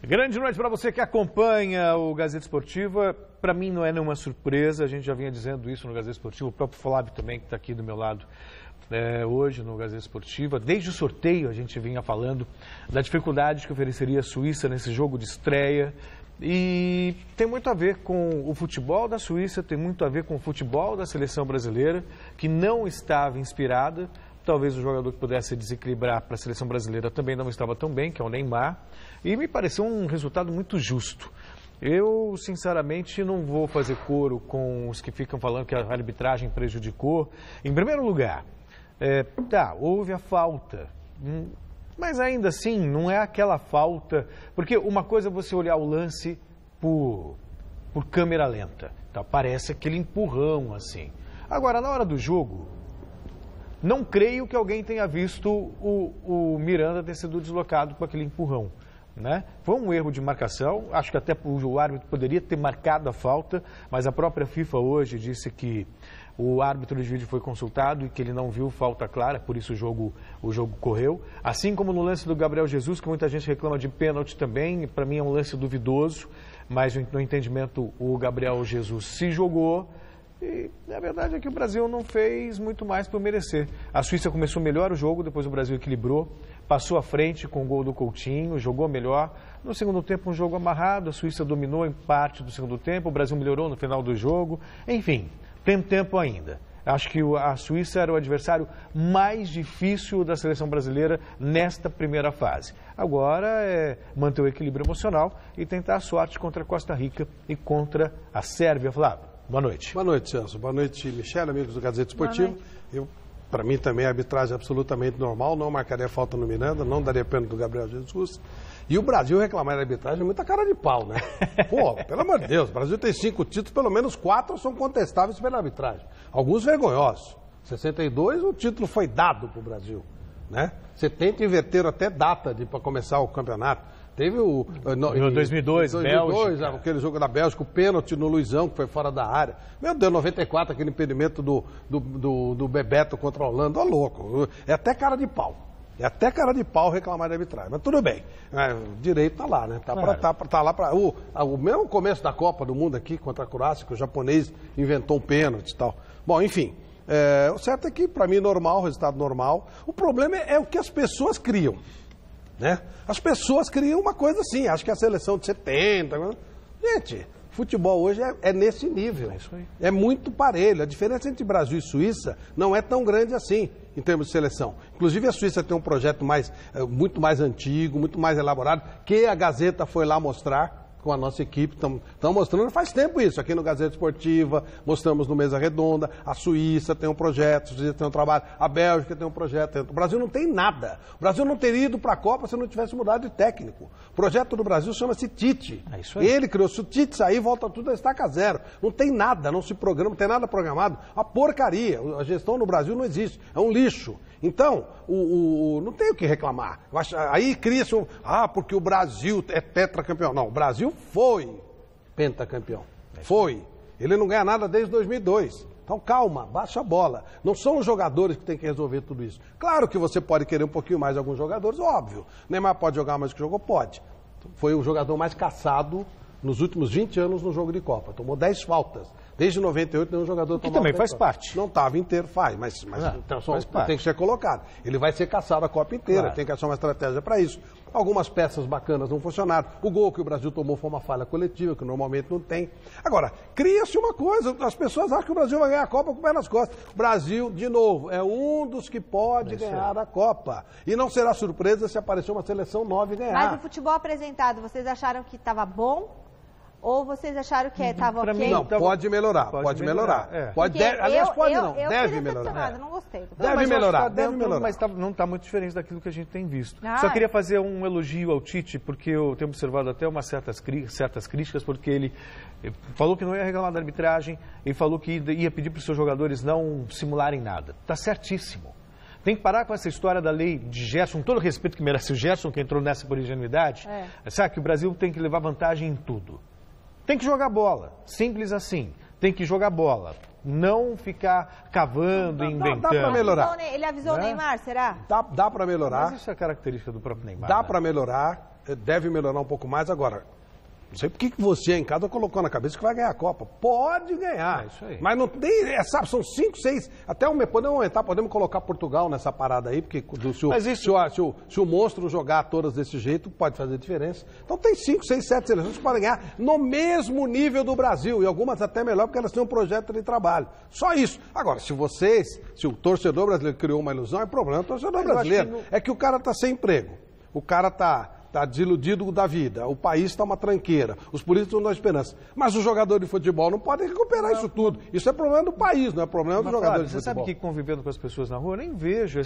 Grande noite para você que acompanha o Gazeta Esportiva. Para mim não é nenhuma surpresa, a gente já vinha dizendo isso no Gazeta Esportiva. O próprio Flávio também, que está aqui do meu lado hoje no Gazeta Esportiva. Desde o sorteio a gente vinha falando da dificuldade que ofereceria a Suíça nesse jogo de estreia. E tem muito a ver com o futebol da Suíça, tem muito a ver com o futebol da seleção brasileira, que não estava inspirada. Talvez o jogador que pudesse desequilibrar para a seleção brasileira também não estava tão bem, que é o Neymar. E me pareceu um resultado muito justo. Eu, sinceramente, não vou fazer coro com os que ficam falando que a arbitragem prejudicou. Em primeiro lugar, houve a falta. Mas ainda assim, não é aquela falta... Porque uma coisa é você olhar o lance por câmera lenta. Tá? Parece aquele empurrão, assim. Agora, na hora do jogo... Não creio que alguém tenha visto o Miranda ter sido deslocado com aquele empurrão, né? Foi um erro de marcação, acho que até o árbitro poderia ter marcado a falta, mas a própria FIFA hoje disse que o árbitro de vídeo foi consultado e que ele não viu falta clara, por isso o jogo correu. Assim como no lance do Gabriel Jesus, que muita gente reclama de pênalti também, para mim é um lance duvidoso, mas no entendimento o Gabriel Jesus se jogou. E a verdade é que o Brasil não fez muito mais por merecer. A Suíça começou melhor o jogo, depois o Brasil equilibrou, passou à frente com o gol do Coutinho, jogou melhor. No segundo tempo, um jogo amarrado, a Suíça dominou em parte do segundo tempo, o Brasil melhorou no final do jogo. Enfim, tem tempo ainda. Acho que a Suíça era o adversário mais difícil da seleção brasileira nesta primeira fase. Agora é manter o equilíbrio emocional e tentar a sorte contra a Costa Rica e contra a Sérvia. Flávio. Boa noite. Boa noite, Celso. Boa noite, Michele, amigos do Gazeta Esportivo. Para mim também a arbitragem é absolutamente normal, não marcaria falta no Miranda, não daria pênalti do Gabriel Jesus. E o Brasil reclamar da arbitragem é muita cara de pau, né? Pô, pelo amor de Deus, o Brasil tem 5 títulos, pelo menos 4 são contestáveis pela arbitragem. Alguns vergonhosos. Em 62 o título foi dado para o Brasil, né? 70 inverteram até data para começar o campeonato. Teve o... Em 2002, Bélgica. Aquele jogo da Bélgica, o pênalti no Luizão, que foi fora da área. Meu Deus, 94, aquele impedimento do Bebeto contra a Holanda. Ó, louco. É até cara de pau. É até cara de pau reclamar de arbitragem. Mas tudo bem. O direito tá lá, né? Tá lá para... O mesmo começo da Copa do Mundo aqui, contra a Croácia, que o japonês inventou um pênalti e tal. Bom, enfim. O certo é que, para mim, normal, resultado normal. O problema é o que as pessoas criam. Né? As pessoas criam uma coisa assim, acho que a seleção de 70... Gente, futebol hoje é nesse nível. É isso aí. É muito parelho. A diferença entre Brasil e Suíça não é tão grande assim, em termos de seleção. Inclusive a Suíça tem um projeto muito mais antigo, muito mais elaborado, que a Gazeta foi lá mostrar com a nossa equipe, estão mostrando faz tempo isso, aqui no Gazeta Esportiva, mostramos no Mesa Redonda, a Suíça tem um projeto, a Suíça tem um trabalho, a Bélgica tem um projeto, o Brasil não tem nada. O Brasil não teria ido para a Copa se não tivesse mudado de técnico. O projeto do Brasil chama-se Tite. É isso aí. Ele criou, se o Tite sair, volta tudo a estaca zero. Não tem nada, não se programa, não tem nada programado. A porcaria, a gestão no Brasil não existe, é um lixo. Então, não tem o que reclamar. Aí cria-se porque o Brasil é tetracampeão. Não, o Brasil foi pentacampeão. Foi. Ele não ganha nada desde 2002. Então, calma, baixa a bola. Não são os jogadores que têm que resolver tudo isso. Claro que você pode querer um pouquinho mais de alguns jogadores, óbvio. Neymar pode jogar mais do que jogou? Pode. Foi o jogador mais caçado nos últimos 20 anos no jogo de Copa. Tomou 10 faltas. Desde 98, nenhum jogador tomou. Que também faz parte. Não estava inteiro, mas então, faz parte. Tem que ser colocado. Ele vai ser caçado a Copa inteira, claro. Tem que achar uma estratégia para isso. Algumas peças bacanas não funcionaram. O gol que o Brasil tomou foi uma falha coletiva, que normalmente não tem. Agora, cria-se uma coisa, as pessoas acham que o Brasil vai ganhar a Copa com o pé nas costas. O Brasil, de novo, é um dos que pode ganhar a Copa. E não será surpresa se aparecer uma seleção nova e ganhar. Mas o futebol apresentado, vocês acharam que estava bom? Ou vocês acharam que estava ok? Mim, não, pode melhorar, pode melhorar. Aliás, pode não, deve melhorar. Eu não gostei. Deve melhorar. Mas não está muito diferente daquilo que a gente tem visto. Só queria fazer um elogio ao Tite, porque eu tenho observado até certas críticas, porque ele falou que não ia reclamar da arbitragem e falou que ia pedir para os seus jogadores não simularem nada. Está certíssimo. Tem que parar com essa história da lei de Gerson, com todo o respeito que merece o Gerson, que entrou nessa por ingenuidade. Sabe que o Brasil tem que levar vantagem em tudo. Tem que jogar bola, simples assim. Tem que jogar bola, não ficar cavando e inventando. Dá para melhorar. Ele avisou o Neymar, será? Dá para melhorar. Mas isso é característica do próprio Neymar. Dá para melhorar. deve melhorar um pouco mais agora. Não sei por que você em casa colocou na cabeça que vai ganhar a Copa. Pode ganhar. É isso aí. Mas não tem, sabe, são 5, 6. Até podemos aumentar, podemos colocar Portugal nessa parada aí, porque se o monstro jogar todas desse jeito, pode fazer diferença. Então tem 5, 6, 7 seleções que podem ganhar no mesmo nível do Brasil. E algumas até melhor, porque elas têm um projeto de trabalho. Só isso. Agora, se o torcedor brasileiro criou uma ilusão, é problema do torcedor brasileiro. É que o cara está sem emprego. O cara está desiludido da vida, o país está uma tranqueira, os políticos não dão esperança. Mas os jogadores de futebol não podem recuperar isso tudo. Isso é problema do país, não é problema dos jogadores de futebol. Você sabe que convivendo com as pessoas na rua, eu nem vejo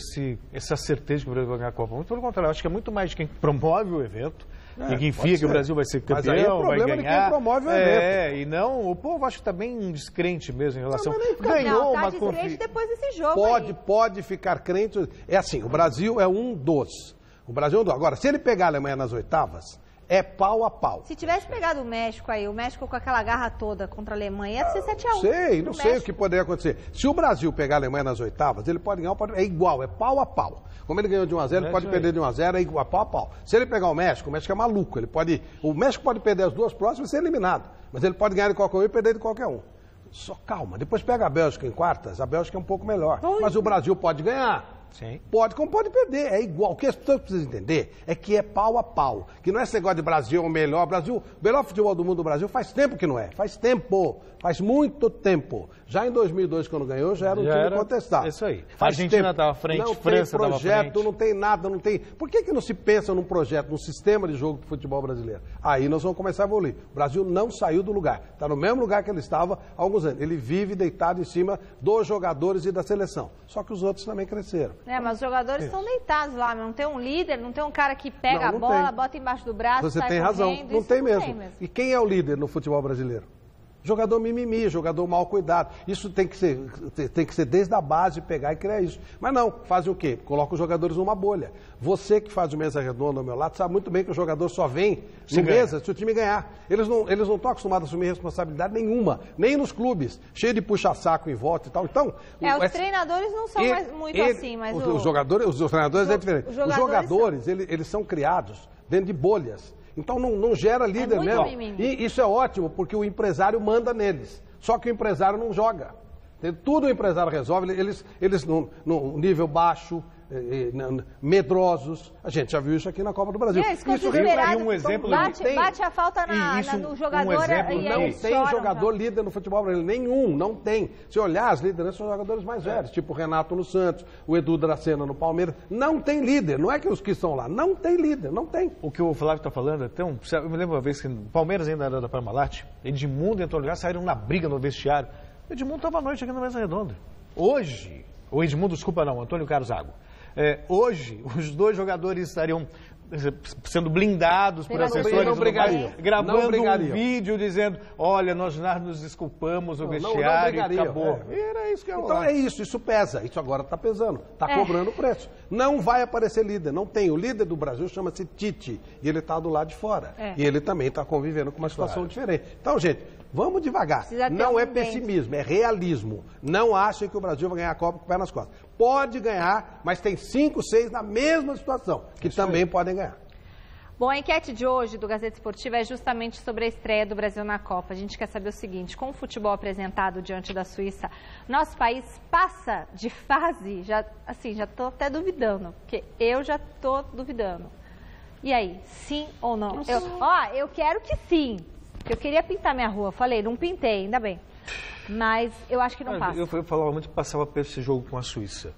essa certeza que o Brasil vai ganhar a Copa. Muito pelo contrário, eu acho que é muito mais de quem promove o evento, e quem enfia que o Brasil vai ser campeão, mas aí é o problema vai ganhar. De quem promove o evento. E não, o povo acho que está bem descrente mesmo em relação... Ganhou uma descrente depois desse jogo pode ficar crente. É assim, o Brasil é um dos... O Brasil não. Agora, se ele pegar a Alemanha nas oitavas, é pau a pau. Se tivesse pegado o México aí, o México com aquela garra toda contra a Alemanha, ia ser 7-1. Não sei o que poderia acontecer. Se o Brasil pegar a Alemanha nas oitavas, ele pode ganhar, é igual, é pau a pau. Como ele ganhou de 1-0, ele pode perder de 1-0, é igual, pau a pau. Se ele pegar o México é maluco. O México pode perder as duas próximas e ser eliminado. Mas ele pode ganhar de qualquer um e perder de qualquer um. Só calma. Depois pega a Bélgica em quartas, a Bélgica é um pouco melhor. Mas o Brasil pode ganhar. Sim. Pode, como pode perder, é igual. O que as pessoas precisam entender é que é pau a pau. Que não é esse negócio de Brasil o melhor futebol do mundo do Brasil faz tempo que não é. Faz muito tempo. Já em 2002, quando ganhou, já era um time contestado. Isso aí. A Argentina estava à frente, não França estava à frente. Não tem projeto, não tem nada, não tem... Por que não se pensa num projeto, num sistema de jogo do futebol brasileiro? Aí nós vamos começar a evoluir. O Brasil não saiu do lugar. Está no mesmo lugar que ele estava há alguns anos. Ele vive deitado em cima dos jogadores e da seleção. Só que os outros também cresceram. Mas os jogadores estão deitados lá, não tem um líder, não tem um cara que pega a bola, bota embaixo do braço, Você sai tem razão, correndo. não tem mesmo. E quem é o líder no futebol brasileiro? Jogador mimimi, jogador mal cuidado. Isso tem que ser desde a base, pegar e criar isso. Mas não, fazem o quê? Coloca os jogadores numa bolha. Você que faz o mesa redonda ao meu lado, sabe muito bem que o jogador só vem no mesa se o time ganhar. Eles não estão acostumados a assumir responsabilidade nenhuma, nem nos clubes, cheio de puxa-saco em volta e tal. Então, os treinadores não são muito assim, mas os treinadores é diferente. Os jogadores, eles são criados dentro de bolhas. Então não gera líder mesmo. E isso é ótimo, porque o empresário manda neles. Só que o empresário não joga. Tudo o empresário resolve, eles no nível baixo, medrosos. A gente já viu isso aqui na Copa do Brasil. Isso um exemplo bate a falta no jogador não tem jogador líder no futebol brasileiro. Nenhum, não tem. Se olhar, as lideranças são jogadores mais velhos, tipo o Renato no Santos, o Edu Dracena no Palmeiras. Não tem líder, não é que os que estão lá. Não tem líder, não tem. O que o Flávio está falando, então, eu me lembro uma vez que o Palmeiras ainda era da Parmalat, Edmundo e Antônio Gás saíram na briga no vestiário. O Edmundo estava à noite aqui na Mesa Redonda. Hoje, o Edmundo, desculpa não, Antônio Carlos Zago. Hoje, os dois jogadores estariam sendo blindados por assessores, gravando um vídeo dizendo, olha, nós nos desculpamos, o vestiário acabou. Era isso que eu Então é isso pesa, isso agora está pesando, está cobrando o preço. Não vai aparecer líder, não tem. O líder do Brasil chama-se Tite, e ele está do lado de fora. E ele também está convivendo com uma situação diferente. Então, gente, vamos devagar. Não é pessimismo, é realismo. Não achem que o Brasil vai ganhar a Copa com o pé nas costas. Pode ganhar, mas tem 5, 6 na mesma situação, que também podem ganhar. Bom, a enquete de hoje do Gazeta Esportiva é justamente sobre a estreia do Brasil na Copa. A gente quer saber o seguinte, com o futebol apresentado diante da Suíça, nosso país passa de fase? Já estou até duvidando, porque eu já estou duvidando. E aí, sim ou não? Eu quero que sim. Eu queria pintar minha rua, falei, não pintei, ainda bem. Mas eu acho que não passa. Eu falava muito que passava por esse jogo com a Suíça.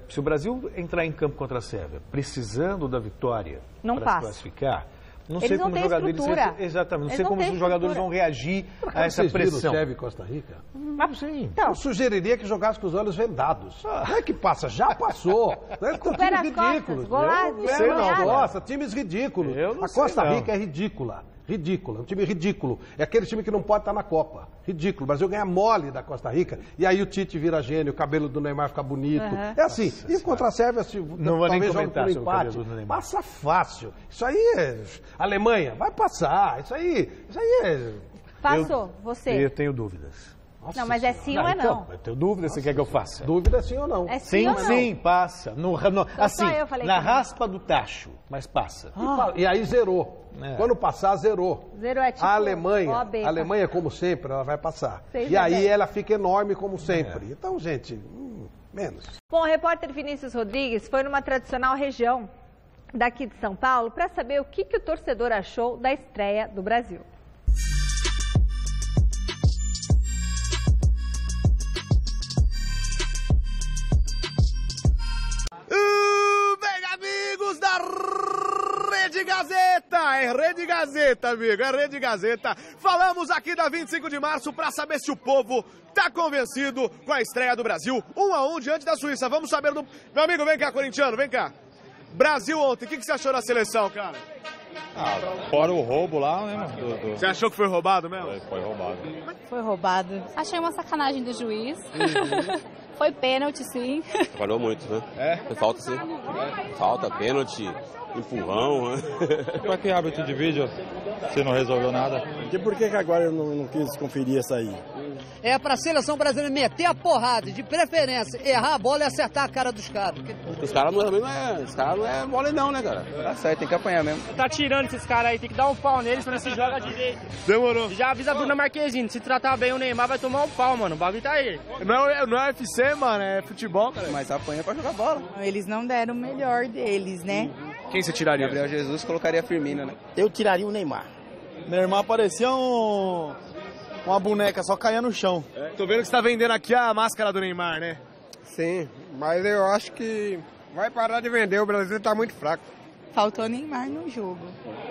Se o Brasil entrar em campo contra a Sérvia, precisando da vitória para se classificar, não sei como os jogadores... Exatamente, não sei como os jogadores vão reagir a essa pressão. Sérvia e Costa Rica? Sim. Então, eu sugeriria que jogasse com os olhos vendados. Não é que passa, já passou. Times ridículos. Nossa, times ridículos. A Costa Rica é ridícula. Ridículo, é um time ridículo. É aquele time que não pode estar na Copa. Ridículo. O Brasil ganha mole da Costa Rica e aí o Tite vira gênio, o cabelo do Neymar fica bonito. É assim. E contra a Sérvia, não vou nem comentar sobre empate, o cabelo do Neymar. Passa fácil. Isso aí é... Alemanha, vai passar. Isso aí é... Passou, você? Eu tenho dúvidas. Nossa Não, mas é sim ou é não? Eu tenho dúvida se quer que eu faça. Dúvida é sim ou não. É sim ou não? Sim, passa. Assim, só eu falei na que não. raspa do tacho, mas passa. E aí zerou. É. Quando passar, zerou. Zero é tipo A Alemanha, OAB, tá? a Alemanha, como sempre, ela vai passar. Seis E é aí dez. ela fica enorme como sempre. Então, gente, menos. Bom, o repórter Vinícius Rodrigues foi numa tradicional região daqui de São Paulo para saber o que o torcedor achou da estreia do Brasil. Bem, amigos da Rede Gazeta, é Rede Gazeta, amigo, é Rede Gazeta. Falamos aqui da 25 de março para saber se o povo tá convencido com a estreia do Brasil, 1-1 diante da Suíça. Vamos saber do... Meu amigo, vem cá, corintiano, vem cá. Brasil ontem, o que você achou da seleção, cara? Fora o roubo lá, né, mano? Você achou que foi roubado mesmo? Foi roubado. Foi roubado. Achei uma sacanagem do juiz. Foi pênalti, sim. Falhou muito, né? É? Falta, sim. Falta, pênalti, empurrão, né? Pra que árbitro de vídeo se não resolveu nada? E por que agora eu não quis conferir essa aí? É pra seleção brasileira meter a porrada, de preferência, errar a bola e acertar a cara dos caras. Os caras não é mole não, né, cara? Tá certo, tem que apanhar mesmo. Tá tirando esses caras aí, tem que dar um pau neles pra se joga direito. Demorou. Já avisa a Bruna Marquezine, se tratar bem o Neymar vai tomar um pau, mano. O bagulho tá aí. Não é UFC, mano, é futebol, cara. Mas apanha pra jogar bola. Eles não deram o melhor deles, né? Quem você tiraria? Gabriel Jesus colocaria a Firmina, né? Eu tiraria o Neymar. Neymar parecia uma boneca, só caía no chão. Tô vendo que você tá vendendo aqui a máscara do Neymar, né? Sim, mas eu acho que vai parar de vender, o Brasil tá muito fraco. Faltou Neymar no jogo.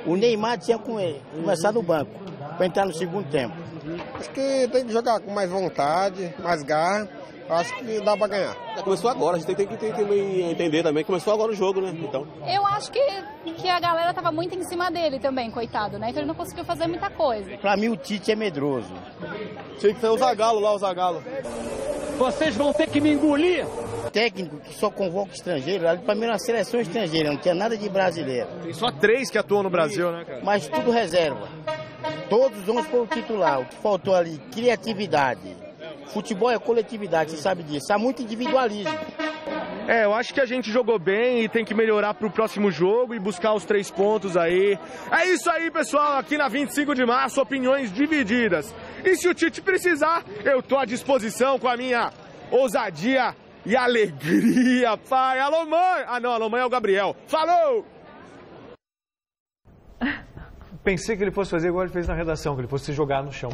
O Neymar tinha começar no banco, para entrar no segundo tempo. Acho que tem que jogar com mais vontade, mais garra. Acho que dá pra ganhar. Começou agora, a gente tem que entender também que começou agora o jogo, né? Então. Eu acho que a galera tava muito em cima dele também, coitado, né? Então ele não conseguiu fazer muita coisa. Pra mim o Tite é medroso. Tinha que ser o Zagallo lá, o Zagallo. Vocês vão ter que me engolir! Técnico que só convoca estrangeiro, ali pra mim era uma seleção estrangeira, não tinha nada de brasileiro. Tem só 3 que atuam no Brasil, né, cara? Mas tudo reserva. Todos os 11 foram titular. O que faltou ali, criatividade. Futebol é coletividade, você sabe disso. Há muito individualismo. Eu acho que a gente jogou bem e tem que melhorar pro próximo jogo e buscar os 3 pontos aí. É isso aí, pessoal, aqui na 25 de março, opiniões divididas. E se o Tite precisar, eu tô à disposição com a minha ousadia e alegria, pai. Alô, mãe! Ah, não, alô, mãe é o Gabriel. Falou! Pensei que ele fosse fazer igual ele fez na redação, que ele fosse se jogar no chão.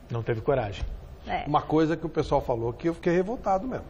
Não teve coragem. Uma coisa que o pessoal falou que eu fiquei revoltado mesmo.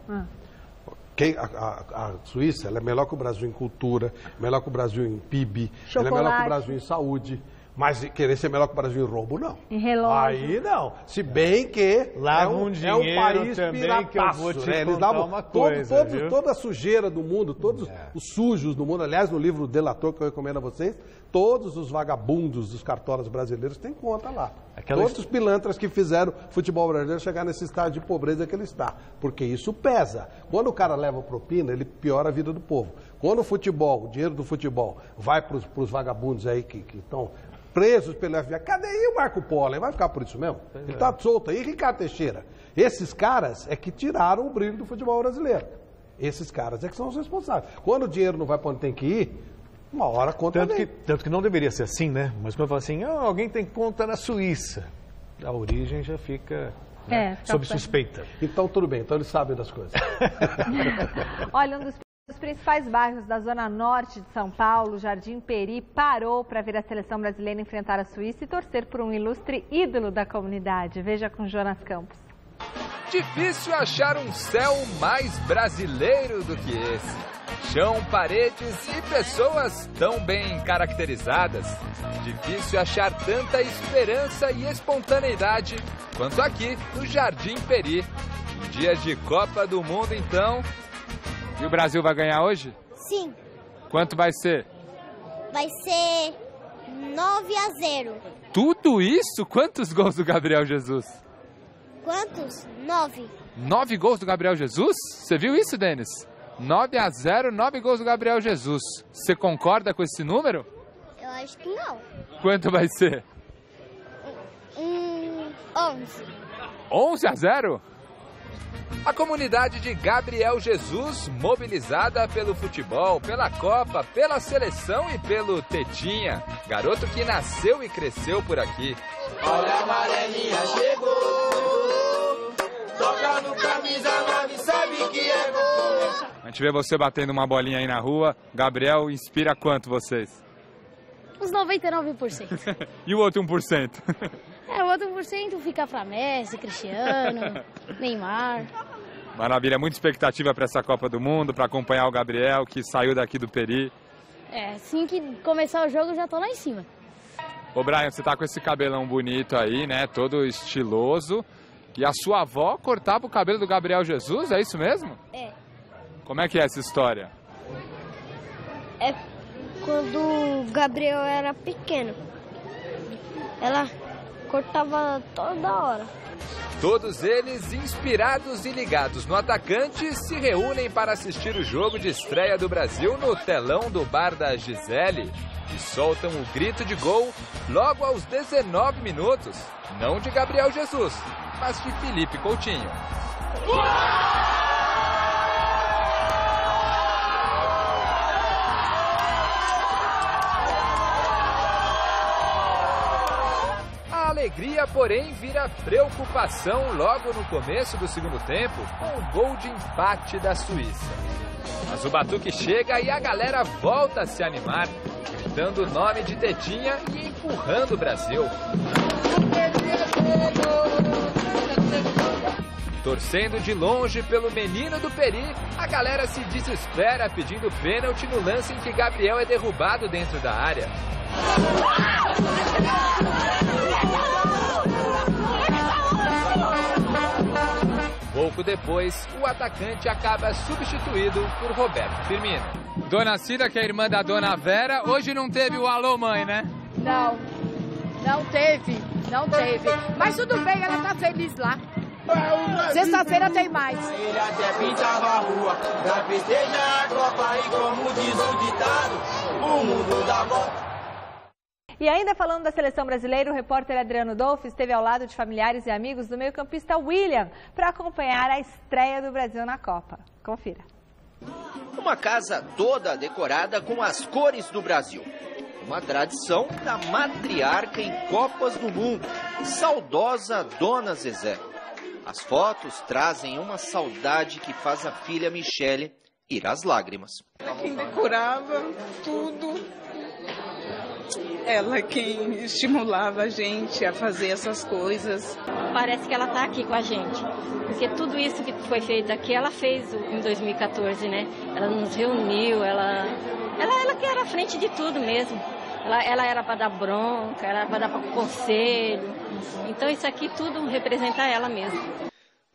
A Suíça ela é melhor que o Brasil em cultura, melhor que o Brasil em PIB, ela é melhor que o Brasil em saúde. Mas querer ser melhor que o Brasil em roubo, não. Em relógio. Aí não. Se bem que lá é um país pirataço, que eu vou te Eles contar davam uma coisa, viu? toda a sujeira do mundo, todos os sujos do mundo. Aliás, no livro Delator, que eu recomendo a vocês, todos os vagabundos dos cartolas brasileiros têm conta lá. Todos os pilantras que fizeram o futebol brasileiro chegar nesse estado de pobreza que ele está. Porque isso pesa. Quando o cara leva propina, ele piora a vida do povo. Quando o dinheiro do futebol vai para os vagabundos aí que estão presos pelo FBI. Cadê aí o Marco Polo? Ele vai ficar por isso mesmo? Ele está solto aí. Ricardo Teixeira. Esses caras é que tiraram o brilho do futebol brasileiro. Esses caras é que são os responsáveis. Quando o dinheiro não vai para onde tem que ir, uma hora a conta vem. Tanto que não deveria ser assim, né? Mas quando eu falo assim, alguém tem conta na Suíça, a origem já fica sob suspeita. Então tudo bem, então eles sabem das coisas. Olha, um dos principais bairros da zona norte de São Paulo, Jardim Peri, parou para ver a seleção brasileira enfrentar a Suíça e torcer por um ilustre ídolo da comunidade. Veja com Jonas Campos. Difícil achar um céu mais brasileiro do que esse. Chão, paredes e pessoas tão bem caracterizadas. Difícil achar tanta esperança e espontaneidade quanto aqui no Jardim Peri. Em dia de Copa do Mundo, então. E o Brasil vai ganhar hoje? Sim. Quanto vai ser? Vai ser 9-0. Tudo isso? Quantos gols do Gabriel Jesus? Quantos? 9. 9 gols do Gabriel Jesus? Você viu isso, Denis? 9-0, 9 gols do Gabriel Jesus. Você concorda com esse número? Eu acho que não. Quanto vai ser? 11. 11-0? A comunidade de Gabriel Jesus, mobilizada pelo futebol, pela Copa, pela seleção e pelo Tetinha, garoto que nasceu e cresceu por aqui. Olha a amarelinha chegou, toca no camisa 9, sabe que é gol. A gente vê você batendo uma bolinha aí na rua. Gabriel inspira quanto vocês? Uns 99%. E o outro 1%? O outro 1% fica pra Messi, Cristiano, Neymar. Maravilha, muita expectativa para essa Copa do Mundo, para acompanhar o Gabriel, que saiu daqui do Peri. Assim que começar o jogo, eu já tô lá em cima. Ô Brian, você tá com esse cabelão bonito aí, né? Todo estiloso. E a sua avó cortava o cabelo do Gabriel Jesus, é isso mesmo? É. Como é que é essa história? É quando o Gabriel era pequeno. Ela cortava toda hora. Todos eles, inspirados e ligados no atacante, se reúnem para assistir o jogo de estreia do Brasil no telão do bar da Gisele e soltam o grito de gol logo aos 19 minutos. Não de Gabriel Jesus, mas de Felipe Coutinho. A alegria, porém, vira preocupação logo no começo do segundo tempo, com o gol de empate da Suíça. Mas o batuque chega e a galera volta a se animar, gritando o nome de Tetinha e empurrando o Brasil. Torcendo de longe pelo menino do Peri, a galera se desespera pedindo pênalti no lance em que Gabriel é derrubado dentro da área. Pouco depois, o atacante acaba substituído por Roberto Firmino. Dona Cida, que é irmã da Dona Vera, hoje não teve o alô mãe, né? Não teve. Mas tudo bem, ela tá feliz lá. Sexta-feira tem mais. Ele até pintava a rua pra festejar a Copa e como diz o ditado, o mundo dá volta. E ainda falando da seleção brasileira, o repórter Adriano Dolfi esteve ao lado de familiares e amigos do meio-campista William para acompanhar a estreia do Brasil na Copa. Confira. Uma casa toda decorada com as cores do Brasil. Uma tradição da matriarca em Copas do Mundo, saudosa Dona Zezé. As fotos trazem uma saudade que faz a filha Michele ir às lágrimas. Quem decorava tudo. Ela quem estimulava a gente a fazer essas coisas. Parece que ela está aqui com a gente, porque tudo isso que foi feito aqui, ela fez em 2014, né? Ela nos reuniu, ela que era à frente de tudo mesmo. Ela era para dar bronca, era para dar conselho. Então isso aqui tudo representa ela mesmo.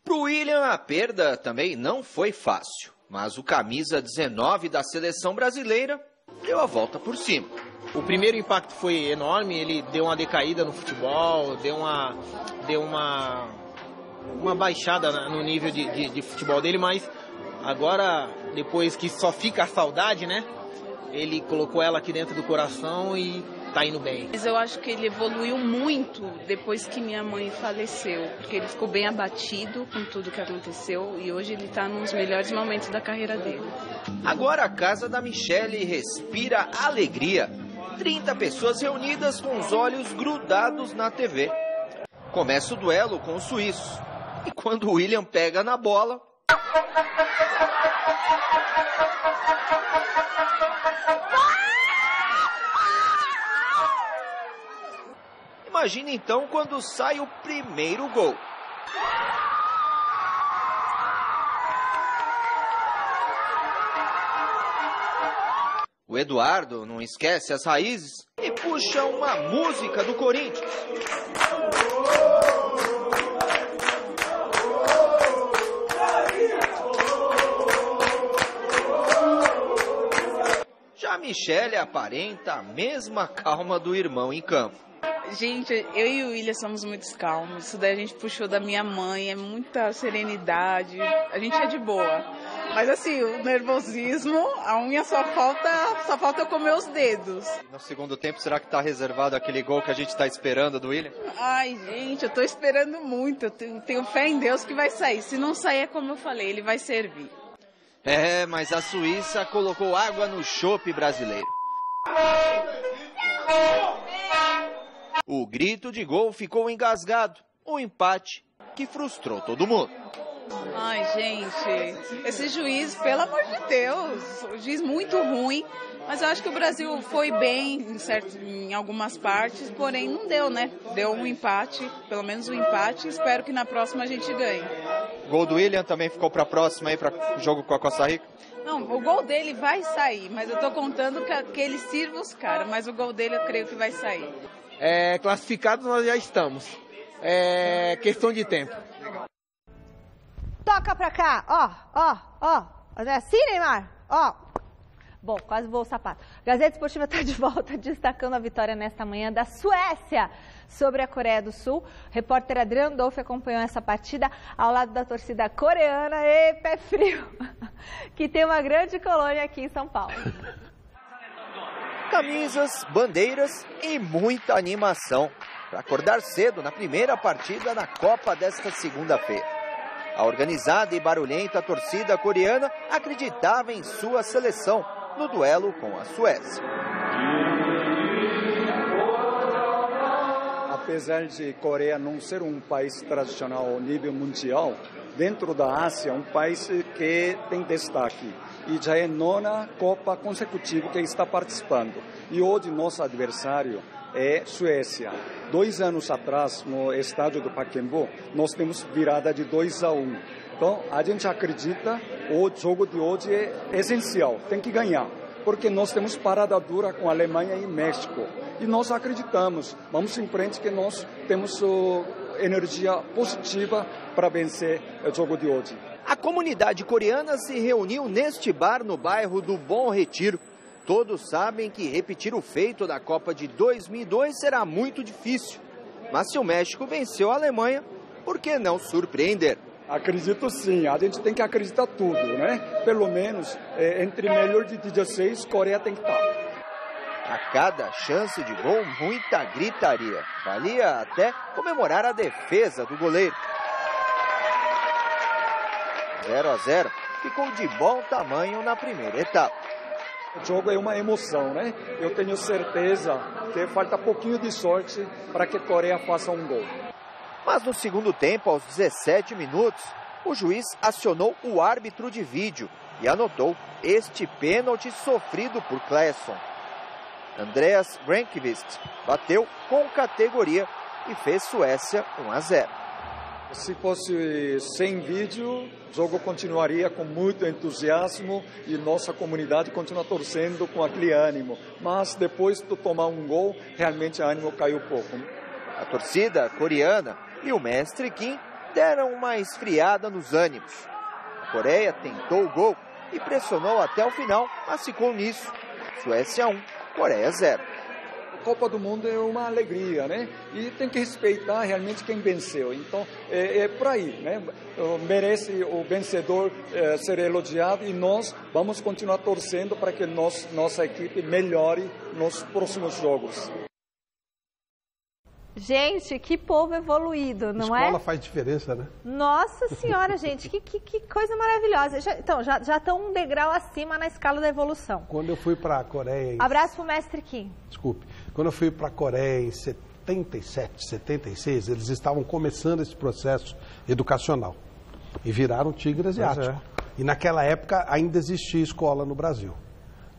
Para o William, a perda também não foi fácil, mas o camisa 19 da seleção brasileira deu a volta por cima. O primeiro impacto foi enorme, ele deu uma decaída no futebol, deu uma baixada no nível de futebol dele, mas agora, depois que só fica a saudade, né? Ele colocou ela aqui dentro do coração e tá indo bem. Mas eu acho que ele evoluiu muito depois que minha mãe faleceu, porque ele ficou bem abatido com tudo que aconteceu e hoje ele tá nos melhores momentos da carreira dele. Agora a casa da Michele respira alegria. 30 pessoas reunidas com os olhos grudados na TV. Começa o duelo com os suíços. E quando o William pega na bola... Imagine então quando sai o primeiro gol. O Eduardo não esquece as raízes e puxa uma música do Corinthians. Já a Michele aparenta a mesma calma do irmão em campo. Gente, eu e o William somos muito calmos. Isso daí a gente puxou da minha mãe, é muita serenidade. A gente é de boa. Mas assim, o nervosismo, a unha só falta eu comer os dedos. No segundo tempo, será que está reservado aquele gol que a gente está esperando do William? Ai, gente, eu tô esperando muito. Eu tenho fé em Deus que vai sair. Se não sair, é como eu falei, ele vai servir. Mas a Suíça colocou água no chope brasileiro. O grito de gol ficou engasgado. Um empate que frustrou todo mundo. Ai, gente, esse juiz, pelo amor de Deus, o juiz muito ruim. Mas eu acho que o Brasil foi bem em algumas partes, porém não deu, né? Deu um empate, pelo menos um empate. Espero que na próxima a gente ganhe. Gol do William também ficou para a próxima aí, para o jogo com a Costa Rica? Não, o gol dele vai sair, mas eu tô contando que ele sirva os caras, mas o gol dele eu creio que vai sair. Classificados nós já estamos. É questão de tempo. Toca pra cá, ó. É assim, Neymar? Ó. Bom, quase voou o sapato. Gazeta Esportiva está de volta, destacando a vitória nesta manhã da Suécia sobre a Coreia do Sul. O repórter Adriano Dolphy acompanhou essa partida ao lado da torcida coreana, e pé frio, que tem uma grande colônia aqui em São Paulo. Camisas, bandeiras e muita animação para acordar cedo na primeira partida da Copa desta segunda-feira. A organizada e barulhenta torcida coreana acreditava em sua seleção no duelo com a Suécia. Apesar de Coreia não ser um país tradicional ao nível mundial, dentro da Ásia é um país que tem destaque. E já é a 9ª Copa consecutiva que está participando. E hoje nosso adversário é Suécia. 2 anos atrás, no estádio do Pacaembu, nós temos virada de 2-1. Então, a gente acredita que o jogo de hoje é essencial, tem que ganhar. Porque nós temos parada dura com a Alemanha e México. E nós acreditamos, vamos em frente que nós temos energia positiva para vencer o jogo de hoje. A comunidade coreana se reuniu neste bar no bairro do Bom Retiro. Todos sabem que repetir o feito da Copa de 2002 será muito difícil. Mas se o México venceu a Alemanha, por que não surpreender? Acredito sim, a gente tem que acreditar tudo, né? Pelo menos entre melhor de 16, Coreia tem que estar. A cada chance de gol, muita gritaria. Valia até comemorar a defesa do goleiro. 0-0, ficou de bom tamanho na primeira etapa. O jogo é uma emoção, né? Eu tenho certeza que falta pouquinho de sorte para que a Coreia faça um gol. Mas no segundo tempo, aos 17 minutos, o juiz acionou o árbitro de vídeo e anotou este pênalti sofrido por Klesson. Andreas Brenkvist bateu com categoria e fez Suécia 1-0. Se fosse sem vídeo, o jogo continuaria com muito entusiasmo e nossa comunidade continua torcendo com aquele ânimo. Mas depois de tomar um gol, realmente o ânimo caiu um pouco. A torcida coreana e o mestre Kim deram uma esfriada nos ânimos. A Coreia tentou o gol e pressionou até o final, mas ficou nisso. Suécia 1, Coreia 0. A Copa do Mundo é uma alegria, né? E tem que respeitar realmente quem venceu. Então, é por aí, né? Merece o vencedor ser elogiado e nós vamos continuar torcendo para que nossa equipe melhore nos próximos jogos. Gente, que povo evoluído, não é? Escola faz diferença, né? Nossa Senhora, gente, que coisa maravilhosa. Já estão um degrau acima na escala da evolução. Quando eu fui para a Coreia... Abraço pro mestre Kim. Desculpe. Quando eu fui para a Coreia em 77, 76, eles estavam começando esse processo educacional. E viraram tigre asiático. E naquela época ainda existia escola no Brasil.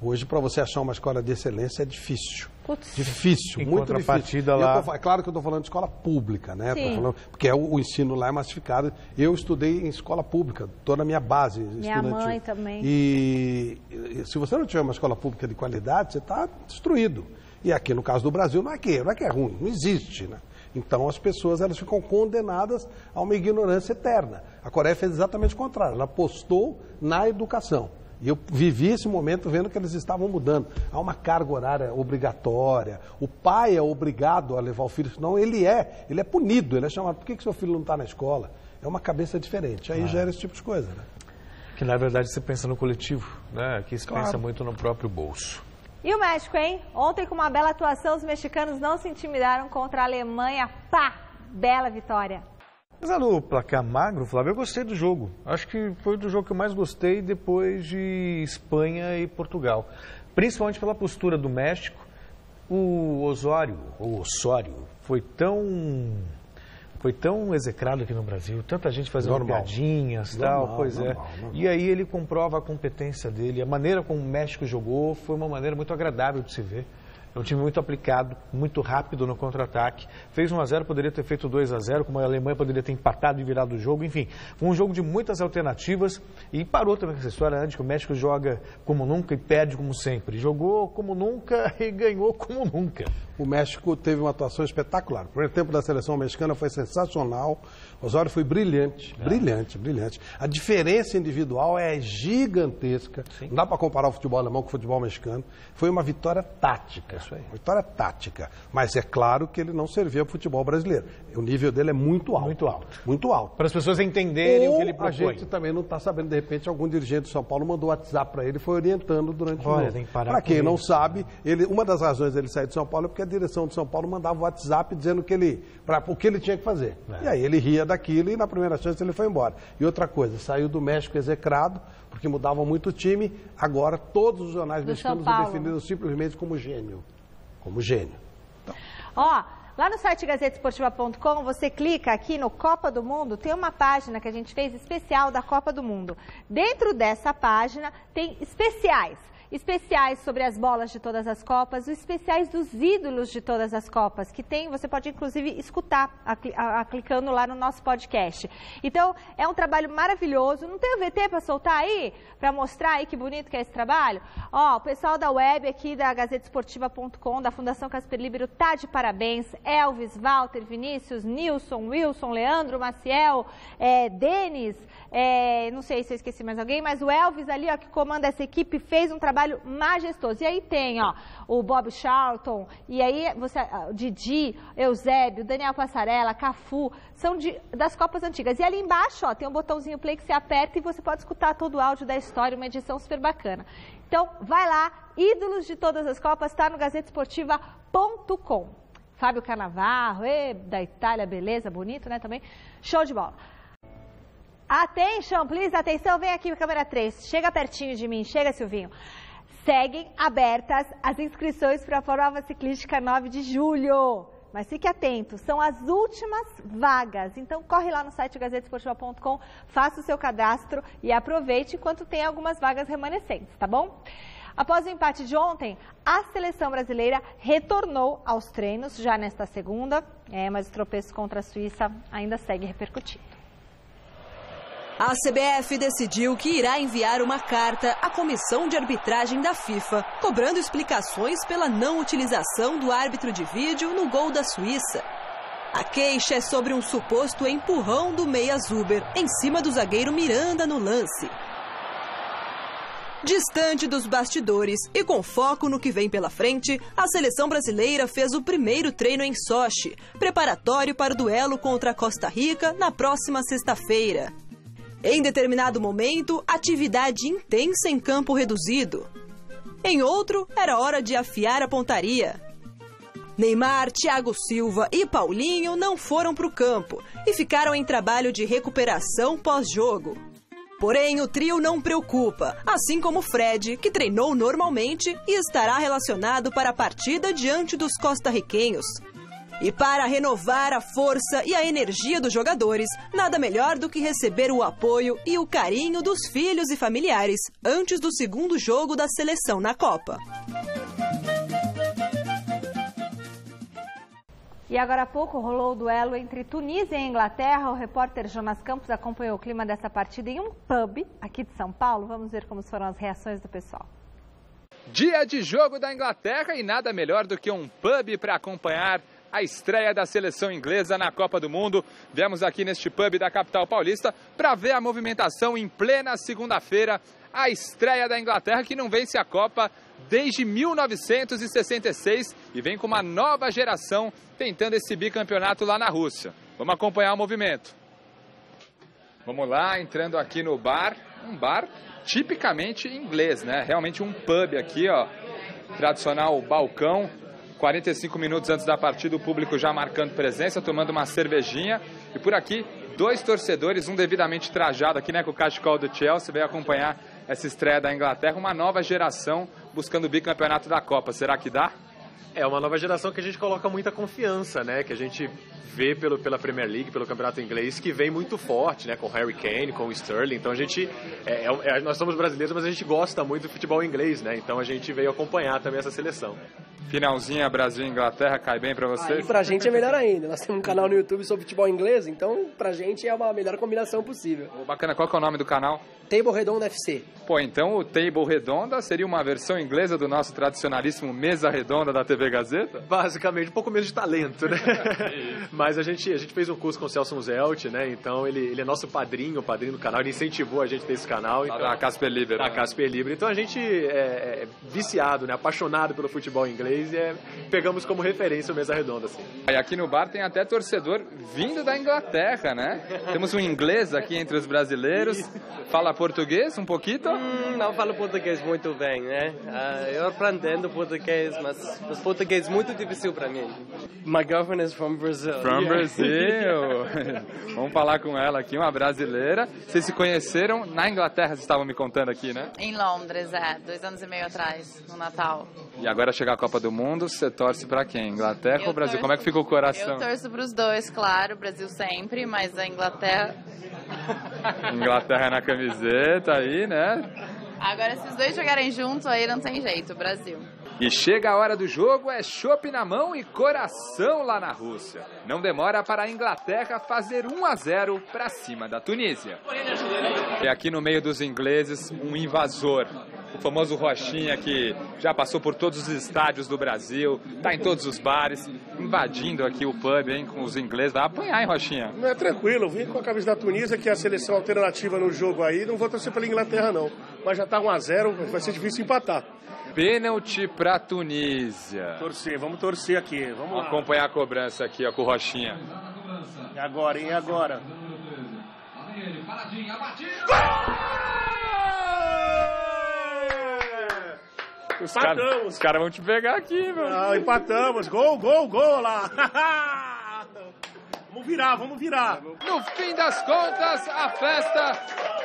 Hoje, para você achar uma escola de excelência é difícil. Putz. Difícil, muito difícil. Lá... É claro que eu estou falando de escola pública, né? Sim. Falando, porque o ensino lá é massificado. Eu estudei em escola pública, estou na minha base minha mãe também. E se você não tiver uma escola pública de qualidade, você está destruído. E aqui, no caso do Brasil, não é que é ruim, não existe, né? Então, as pessoas elas ficam condenadas a uma ignorância eterna. A Coreia fez exatamente o contrário. Ela apostou na educação. E eu vivi esse momento vendo que eles estavam mudando. Há uma carga horária obrigatória. O pai é obrigado a levar o filho, senão ele é punido, ele é chamado. Por que seu filho não está na escola? É uma cabeça diferente. Aí gera esse tipo de coisa, né? Que na verdade você pensa no coletivo, né? Aqui se pensa muito no próprio bolso. E o México, hein? Ontem, com uma bela atuação, os mexicanos não se intimidaram contra a Alemanha. Pá! Bela vitória. Mas no placar magro, Flávio, eu gostei do jogo. Acho que foi do jogo que eu mais gostei depois de Espanha e Portugal. Principalmente pela postura do México. O Osório foi tão execrado aqui no Brasil, tanta gente fazendo piadinhas e tal, normal. E aí ele comprova a competência dele, a maneira como o México jogou foi uma maneira muito agradável de se ver. É um time muito aplicado, muito rápido no contra-ataque. Fez 1-0, poderia ter feito 2-0, como a Alemanha poderia ter empatado e virado o jogo. Enfim, foi um jogo de muitas alternativas e parou também com essa história antes que o México joga como nunca e perde como sempre. Jogou como nunca e ganhou como nunca. O México teve uma atuação espetacular. O primeiro tempo da seleção mexicana foi sensacional. O Osório foi brilhante. A diferença individual é gigantesca. Sim. Não dá para comparar o futebol alemão com o futebol mexicano. Foi uma vitória tática. Isso aí. Uma vitória tática. Mas é claro que ele não servia para o futebol brasileiro. O nível dele é muito alto. Muito alto. Para as pessoas entenderem o que ele propõe. A gente também não está sabendo, de repente, algum dirigente de São Paulo mandou WhatsApp para ele e foi orientando durante o jogo. Para quem não sabe, uma das razões dele sair de São Paulo é porque a direção de São Paulo mandava o WhatsApp dizendo o que ele tinha que fazer. E aí ele ria daquilo e na primeira chance ele foi embora. E outra coisa, saiu do México execrado, porque mudavam muito o time, agora todos os jornais mexicanos o definiram simplesmente como gênio. Então. Lá no site gazetesportiva.com, você clica aqui no Copa do Mundo, tem uma página que a gente fez especial da Copa do Mundo. Dentro dessa página tem especiais sobre as bolas de todas as Copas, os especiais dos ídolos de todas as Copas, que tem, você pode inclusive escutar clicando lá no nosso podcast. Então, é um trabalho maravilhoso. Não tem o VT para soltar aí? Para mostrar aí que bonito que é esse trabalho? O pessoal da web aqui da gazetesportiva.com, da Fundação Casper Libero, tá de parabéns. Elvis, Walter, Vinícius, Nilson, Wilson, Leandro, Maciel, Denis, não sei se eu esqueci mais alguém, mas o Elvis ali, que comanda essa equipe, fez um trabalho majestoso. E aí tem, o Bob Charlton, e aí o Didi, Eusébio, Daniel Passarella, Cafu, são das Copas antigas. E ali embaixo, tem um botãozinho play que você aperta e você pode escutar todo o áudio da história, uma edição super bacana. Então, vai lá, ídolos de todas as Copas, está no gazetesportiva.com. Fábio Cannavaro, da Itália, beleza, bonito, né, também. Show de bola. Atenção, please, atenção, vem aqui, câmera 3, chega pertinho de mim, chega, Silvinho. Seguem abertas as inscrições para a prova ciclística 9 de julho. Mas fique atento, são as últimas vagas. Então, corre lá no site gazetesportiva.com, faça o seu cadastro e aproveite enquanto tem algumas vagas remanescentes, tá bom? Após o empate de ontem, a seleção brasileira retornou aos treinos já nesta segunda, mas o tropeço contra a Suíça ainda segue repercutindo. A CBF decidiu que irá enviar uma carta à comissão de arbitragem da FIFA, cobrando explicações pela não utilização do árbitro de vídeo no gol da Suíça. A queixa é sobre um suposto empurrão do meia Zuber em cima do zagueiro Miranda no lance. Distante dos bastidores e com foco no que vem pela frente, a seleção brasileira fez o primeiro treino em Sochi, preparatório para o duelo contra a Costa Rica na próxima sexta-feira. Em determinado momento, atividade intensa em campo reduzido. Em outro, era hora de afiar a pontaria. Neymar, Thiago Silva e Paulinho não foram para o campo e ficaram em trabalho de recuperação pós-jogo. Porém, o trio não preocupa, assim como Fred, que treinou normalmente e estará relacionado para a partida diante dos costarriquenhos. E para renovar a força e a energia dos jogadores, nada melhor do que receber o apoio e o carinho dos filhos e familiares antes do segundo jogo da seleção na Copa. E agora há pouco rolou o duelo entre Tunísia e Inglaterra. O repórter Jonas Campos acompanhou o clima dessa partida em um pub aqui de São Paulo. Vamos ver como foram as reações do pessoal. Dia de jogo da Inglaterra e nada melhor do que um pub para acompanhar a estreia da seleção inglesa na Copa do Mundo. Viemos aqui neste pub da capital paulista para ver a movimentação em plena segunda-feira. A estreia da Inglaterra, que não vence a Copa desde 1966 e vem com uma nova geração tentando esse bicampeonato lá na Rússia. Vamos acompanhar o movimento. Vamos lá, entrando aqui no bar. um bar tipicamente inglês, né? Realmente um pub aqui, ó, tradicional balcão. 45 minutos antes da partida, o público já marcando presença, tomando uma cervejinha. E por aqui, 2 torcedores, um devidamente trajado aqui, né, com o cachecol do Chelsea, veio acompanhar essa estreia da Inglaterra. Uma nova geração buscando o bicampeonato da Copa. Será que dá? É uma nova geração que a gente coloca muita confiança, né? Que a gente vê pela Premier League, pelo campeonato inglês, que vem muito forte, né? Com o Harry Kane, com o Sterling. Então a gente, nós somos brasileiros, mas a gente gosta muito do futebol inglês, né? Então a gente veio acompanhar também essa seleção. Finalzinha Brasil e Inglaterra, cai bem pra vocês? Aí pra gente é melhor ainda. Nós temos um canal no YouTube sobre futebol inglês, então pra gente é uma melhor combinação possível. Bacana, qual que é o nome do canal? Table Redonda FC. Pô, então o Table Redonda seria uma versão inglesa do nosso tradicionalíssimo Mesa Redonda da TV Gazeta? Basicamente, um pouco menos de talento, né? Mas a gente fez um curso com o Celso Zelt, né? Então ele é nosso padrinho, o padrinho do canal, ele incentivou a gente a ter esse canal. Então, da Casper Libre. Da Casper Libre. Então a gente é viciado, né? Apaixonado pelo futebol inglês e pegamos como referência o Mesa Redonda, assim. E aqui no bar tem até torcedor vindo da Inglaterra, né? Temos um inglês aqui entre os brasileiros. Fala português um pouquinho? Não falo português muito bem, né? Eu aprendendo português, mas português é muito difícil para mim. My girlfriend is from Brazil. From Brazil. Vamos falar com ela aqui, uma brasileira. Vocês se conheceram na Inglaterra, vocês estavam me contando aqui, né? Em Londres, 2 anos e meio atrás, no Natal. E agora chegar a Copa do Mundo, você torce pra quem? Inglaterra ou Brasil? Como é que fica o coração? Eu torço pros dois, claro, Brasil sempre, mas a Inglaterra... Inglaterra na camiseta aí, né? Agora, se os dois jogarem juntos, aí não tem jeito, Brasil. E chega a hora do jogo, é chopp na mão e coração lá na Rússia. Não demora para a Inglaterra fazer 1-0 para cima da Tunísia. E aqui no meio dos ingleses, um invasor. O famoso Rochinha, que já passou por todos os estádios do Brasil, tá em todos os bares, invadindo aqui o pub, hein, com os ingleses. Vai apanhar, hein, Rochinha? Não é tranquilo, eu vim com a camisa da Tunísia, que é a seleção alternativa no jogo aí. Não vou torcer pela Inglaterra, não. Mas já tá 1-0, vai ser difícil empatar. Pênalti pra Tunísia. Vamos torcer aqui. Vamos lá. Acompanhar a cobrança aqui, ó, com o Rochinha. E agora, hein? E agora? Os caras vão te pegar aqui, meu. Ah, empatamos. Gol lá. Vamos virar. No fim das contas, a festa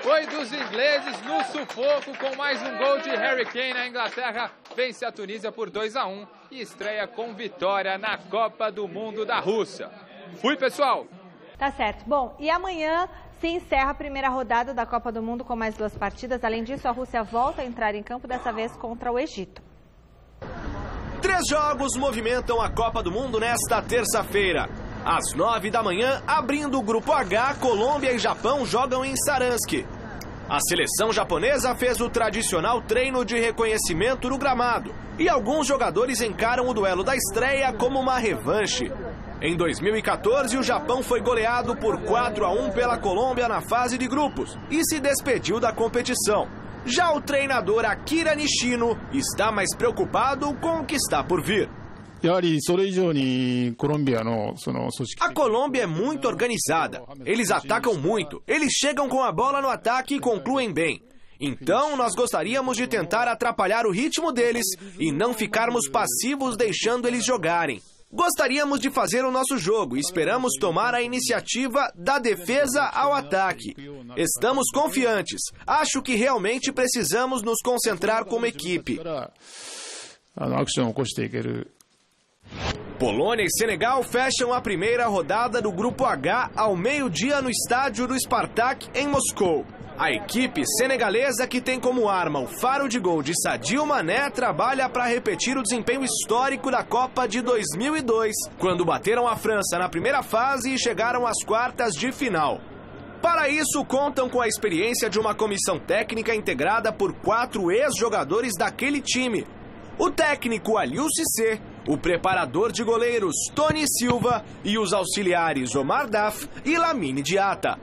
foi dos ingleses no sufoco com mais um gol de Harry Kane. A Inglaterra vence a Tunísia por 2-1 e estreia com vitória na Copa do Mundo da Rússia. Fui, pessoal! Tá certo. Bom, e amanhã se encerra a primeira rodada da Copa do Mundo com mais 2 partidas. Além disso, a Rússia volta a entrar em campo, dessa vez contra o Egito. 3 jogos movimentam a Copa do Mundo nesta terça-feira. Às 9 da manhã, abrindo o Grupo H, Colômbia e Japão jogam em Saransk. A seleção japonesa fez o tradicional treino de reconhecimento no gramado. E alguns jogadores encaram o duelo da estreia como uma revanche. Em 2014, o Japão foi goleado por 4-1 pela Colômbia na fase de grupos e se despediu da competição. Já o treinador Akira Nishino está mais preocupado com o que está por vir. A Colômbia é muito organizada. Eles atacam muito. Eles chegam com a bola no ataque e concluem bem. Então, nós gostaríamos de tentar atrapalhar o ritmo deles e não ficarmos passivos deixando eles jogarem. Gostaríamos de fazer o nosso jogo e esperamos tomar a iniciativa da defesa ao ataque. Estamos confiantes. Acho que realmente precisamos nos concentrar como equipe. Polônia e Senegal fecham a primeira rodada do Grupo H ao meio-dia no estádio do Spartak, em Moscou. A equipe senegalesa, que tem como arma o faro de gol de Sadio Mané, trabalha para repetir o desempenho histórico da Copa de 2002, quando bateram a França na primeira fase e chegaram às quartas de final. Para isso, contam com a experiência de uma comissão técnica integrada por 4 ex-jogadores daquele time. O técnico Aliou Cissé, o preparador de goleiros Tony Silva e os auxiliares Omar Daf e Lamine Diatta.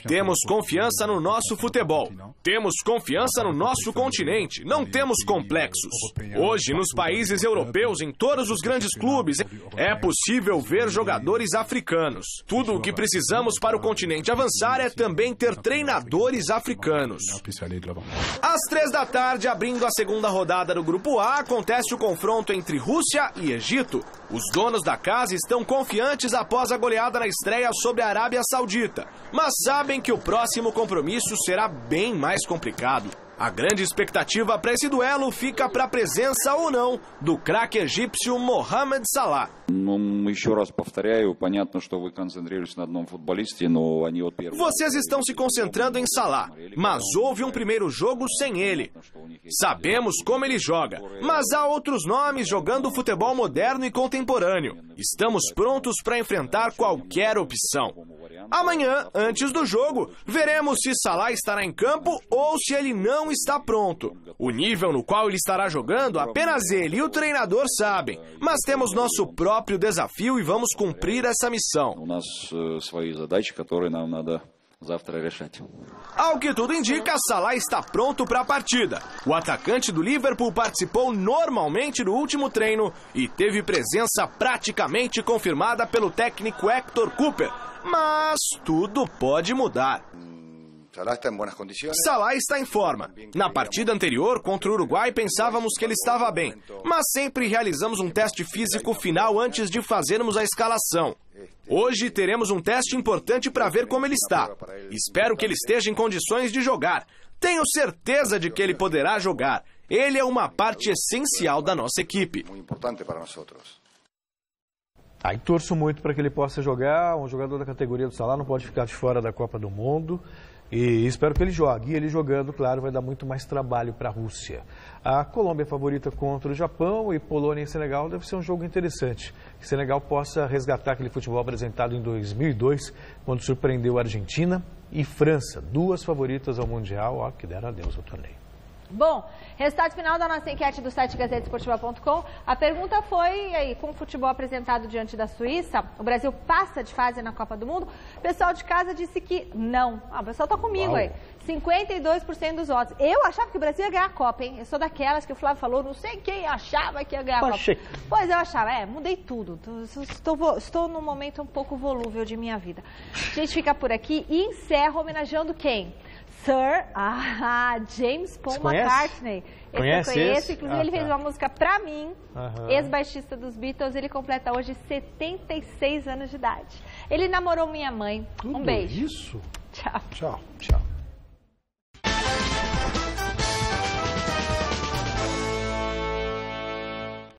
Temos confiança no nosso futebol. Temos confiança no nosso continente. Não temos complexos. Hoje, nos países europeus, em todos os grandes clubes, é possível ver jogadores africanos. Tudo o que precisamos para o continente avançar é também ter treinadores africanos. Às 3 da tarde, abrindo a segunda rodada do Grupo A, acontece o confronto entre Rússia e Egito. Os donos da casa estão confiantes após a goleada na estreia sobre a Arábia Saudita, mas sabem que o próximo compromisso será bem mais complicado. A grande expectativa para esse duelo fica para a presença ou não do craque egípcio Mohamed Salah. Vocês estão se concentrando em Salah, mas houve um primeiro jogo sem ele. Sabemos como ele joga, mas há outros nomes jogando futebol moderno e contemporâneo. Estamos prontos para enfrentar qualquer opção. Amanhã, antes do jogo, veremos se Salah estará em campo ou se ele não está pronto. O nível no qual ele estará jogando, apenas ele e o treinador sabem. Mas temos nosso próprio desafio e vamos cumprir essa missão. Ao que tudo indica, Salah está pronto para a partida. O atacante do Liverpool participou normalmente do último treino e teve presença praticamente confirmada pelo técnico Hector Cooper. Mas tudo pode mudar. Salah está em forma. Na partida anterior contra o Uruguai pensávamos que ele estava bem, mas sempre realizamos um teste físico final antes de fazermos a escalação. Hoje teremos um teste importante para ver como ele está. Espero que ele esteja em condições de jogar. Tenho certeza de que ele poderá jogar. Ele é uma parte essencial da nossa equipe. E torço muito para que ele possa jogar. Um jogador da categoria do Salah não pode ficar de fora da Copa do Mundo. E espero que ele jogue. E ele jogando, claro, vai dar muito mais trabalho para a Rússia. A Colômbia é favorita contra o Japão e Polônia e Senegal deve ser um jogo interessante. Que Senegal possa resgatar aquele futebol apresentado em 2002, quando surpreendeu a Argentina e França, 2 favoritas ao Mundial, que deram adeus ao torneio. Bom, resultado final da nossa enquete do site gazetesportiva.com. A pergunta foi, aí, com o futebol apresentado diante da Suíça, o Brasil passa de fase na Copa do Mundo? O pessoal de casa disse que não. O pessoal tá comigo aí. 52% dos votos. Eu achava que o Brasil ia ganhar a Copa, hein? Eu sou daquelas que o Flávio falou, não sei quem achava que ia ganhar a Copa. Pois eu achava, mudei tudo. Estou num momento um pouco volúvel de minha vida. A gente fica por aqui e encerra homenageando quem? Sir James Paul McCartney. Conhece? Eu conheço, inclusive ele fez uma música pra mim, ex-baixista dos Beatles. Ele completa hoje 76 anos de idade. Ele namorou minha mãe. Um beijo. Isso? Tchau. Tchau.